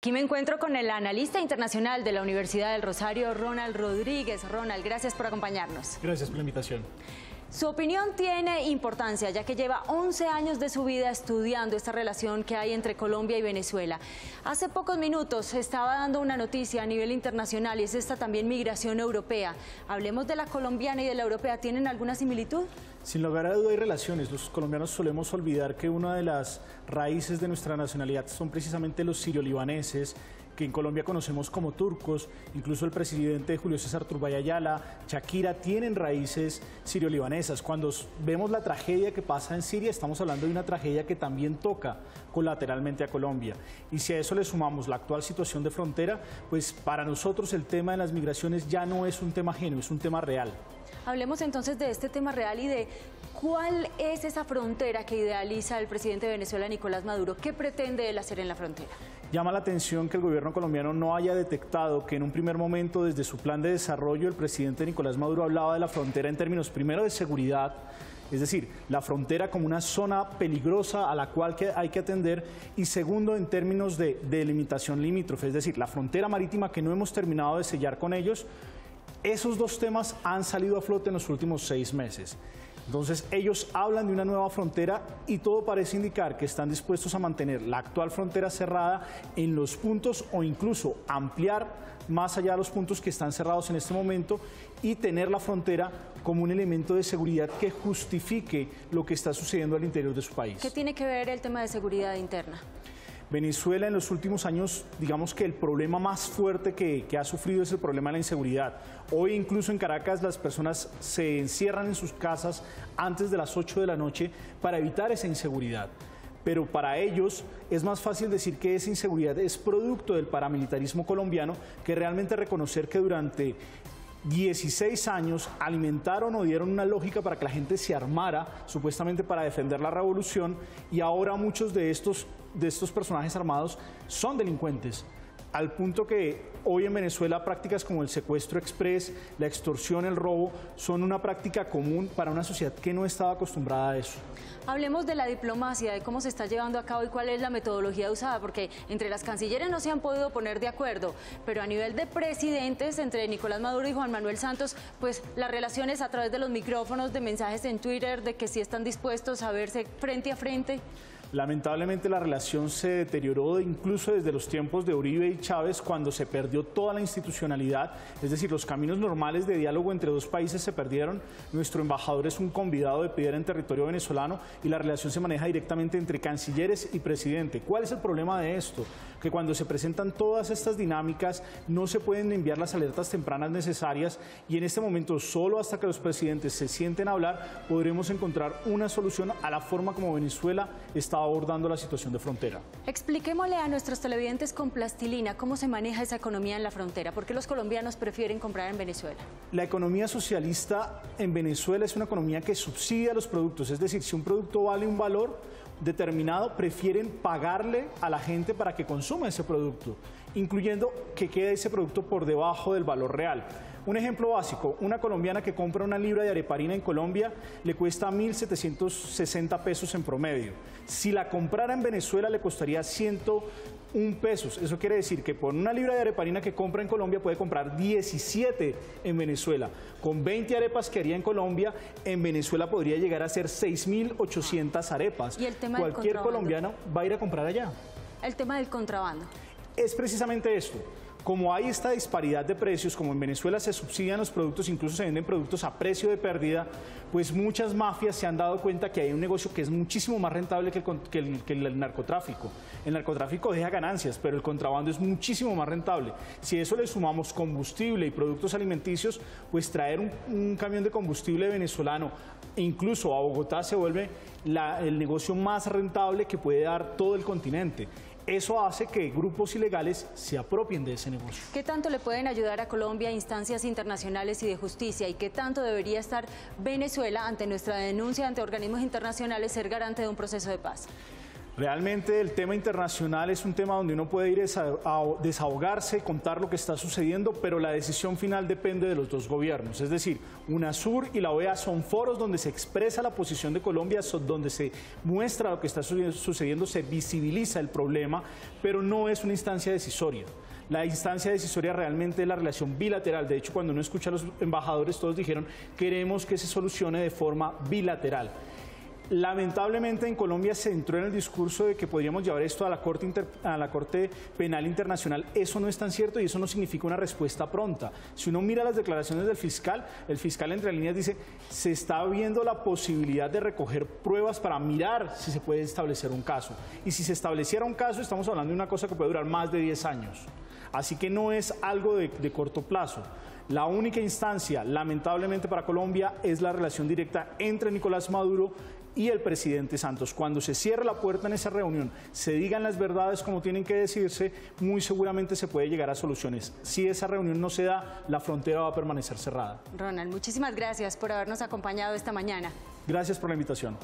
Aquí me encuentro con el analista internacional de la Universidad del Rosario, Ronald Rodríguez. Ronald, gracias por acompañarnos. Gracias por la invitación. Su opinión tiene importancia, ya que lleva 11 años de su vida estudiando esta relación que hay entre Colombia y Venezuela. Hace pocos minutos se estaba dando una noticia a nivel internacional y es esta también migración europea. Hablemos de la colombiana y de la europea. ¿Tienen alguna similitud? Sin lugar a duda hay relaciones. Los colombianos solemos olvidar que una de las raíces de nuestra nacionalidad son precisamente los sirio-libaneses, que en Colombia conocemos como turcos. Incluso el presidente Julio César Turbay Ayala, Shakira, tienen raíces sirio-libanesas. Cuando vemos la tragedia que pasa en Siria, estamos hablando de una tragedia que también toca colateralmente a Colombia. Y si a eso le sumamos la actual situación de frontera, pues para nosotros el tema de las migraciones ya no es un tema ajeno, es un tema real. Hablemos entonces de este tema real y de cuál es esa frontera que idealiza el presidente de Venezuela, Nicolás Maduro. ¿Qué pretende él hacer en la frontera? Llama la atención que el gobierno colombiano no haya detectado que en un primer momento, desde su plan de desarrollo, el presidente Nicolás Maduro hablaba de la frontera en términos primero de seguridad, es decir, la frontera como una zona peligrosa a la cual hay que atender, y segundo en términos de delimitación limítrofe, es decir, la frontera marítima que no hemos terminado de sellar con ellos. Esos dos temas han salido a flote en los últimos 6 meses. Entonces ellos hablan de una nueva frontera y todo parece indicar que están dispuestos a mantener la actual frontera cerrada en los puntos o incluso ampliar más allá de los puntos que están cerrados en este momento y tener la frontera como un elemento de seguridad que justifique lo que está sucediendo al interior de su país. ¿Qué tiene que ver el tema de seguridad interna? Venezuela en los últimos años, digamos que el problema más fuerte que ha sufrido es el problema de la inseguridad. Hoy incluso en Caracas las personas se encierran en sus casas antes de las 8 de la noche para evitar esa inseguridad. Pero para ellos es más fácil decir que esa inseguridad es producto del paramilitarismo colombiano que realmente reconocer que durante 16 años alimentaron o dieron una lógica para que la gente se armara, supuestamente para defender la revolución, y ahora muchos de estos personajes armados son delincuentes, al punto que hoy en Venezuela prácticas como el secuestro express, la extorsión, el robo, son una práctica común para una sociedad que no estaba acostumbrada a eso. Hablemos de la diplomacia, de cómo se está llevando a cabo y cuál es la metodología usada, porque entre las cancilleres no se han podido poner de acuerdo, pero a nivel de presidentes, entre Nicolás Maduro y Juan Manuel Santos, pues las relaciones a través de los micrófonos, de mensajes en Twitter, de que sí están dispuestos a verse frente a frente. Lamentablemente la relación se deterioró incluso desde los tiempos de Uribe y Chávez, cuando se perdió toda la institucionalidad, es decir, los caminos normales de diálogo entre dos países se perdieron. Nuestro embajador es un convidado de piedra en territorio venezolano y la relación se maneja directamente entre cancilleres y presidente. ¿Cuál es el problema de esto? Que cuando se presentan todas estas dinámicas no se pueden enviar las alertas tempranas necesarias y en este momento solo hasta que los presidentes se sienten a hablar podremos encontrar una solución a la forma como Venezuela está abordando la situación de frontera. Expliquémosle a nuestros televidentes con plastilina cómo se maneja esa economía en la frontera. ¿Por qué los colombianos prefieren comprar en Venezuela? La economía socialista en Venezuela es una economía que subsidia los productos, es decir, si un producto vale un valor determinado, prefieren pagarle a la gente para que consuma ese producto, incluyendo que quede ese producto por debajo del valor real. Un ejemplo básico, una colombiana que compra una libra de areparina en Colombia le cuesta 1.760 pesos en promedio. Si la comprara en Venezuela le costaría 101 pesos. Eso quiere decir que por una libra de areparina que compra en Colombia puede comprar 17 en Venezuela. Con 20 arepas que haría en Colombia, en Venezuela podría llegar a ser 6.800 arepas. ¿Y el tema Cualquier del colombiano va a ir a comprar allá. El tema del contrabando. Es precisamente esto. Como hay esta disparidad de precios, como en Venezuela se subsidian los productos, incluso se venden productos a precio de pérdida, pues muchas mafias se han dado cuenta que hay un negocio que es muchísimo más rentable que el narcotráfico. El narcotráfico deja ganancias, pero el contrabando es muchísimo más rentable. Si a eso le sumamos combustible y productos alimenticios, pues traer un camión de combustible venezolano incluso a Bogotá se vuelve el negocio más rentable que puede dar todo el continente. Eso hace que grupos ilegales se apropien de ese negocio. ¿Qué tanto le pueden ayudar a Colombia a instancias internacionales y de justicia? ¿Y qué tanto debería estar Venezuela ante nuestra denuncia ante organismos internacionales ser garante de un proceso de paz? Realmente el tema internacional es un tema donde uno puede ir a desahogarse, contar lo que está sucediendo, pero la decisión final depende de los dos gobiernos. Es decir, UNASUR y la OEA son foros donde se expresa la posición de Colombia, donde se muestra lo que está sucediendo, se visibiliza el problema, pero no es una instancia decisoria. La instancia decisoria realmente es la relación bilateral. De hecho, cuando uno escucha a los embajadores, todos dijeron, queremos que se solucione de forma bilateral. Lamentablemente en Colombia se entró en el discurso de que podríamos llevar esto a la Corte Penal Internacional. Eso no es tan cierto y eso no significa una respuesta pronta. Si uno mira las declaraciones del fiscal, el fiscal entre líneas dice, se está viendo la posibilidad de recoger pruebas para mirar si se puede establecer un caso. Y si se estableciera un caso, estamos hablando de una cosa que puede durar más de 10 años. Así que no es algo de corto plazo. La única instancia, lamentablemente para Colombia, es la relación directa entre Nicolás Maduro y el presidente Santos. Cuando se cierre la puerta en esa reunión, se digan las verdades como tienen que decirse, muy seguramente se puede llegar a soluciones. Si esa reunión no se da, la frontera va a permanecer cerrada. Ronald, muchísimas gracias por habernos acompañado esta mañana. Gracias por la invitación.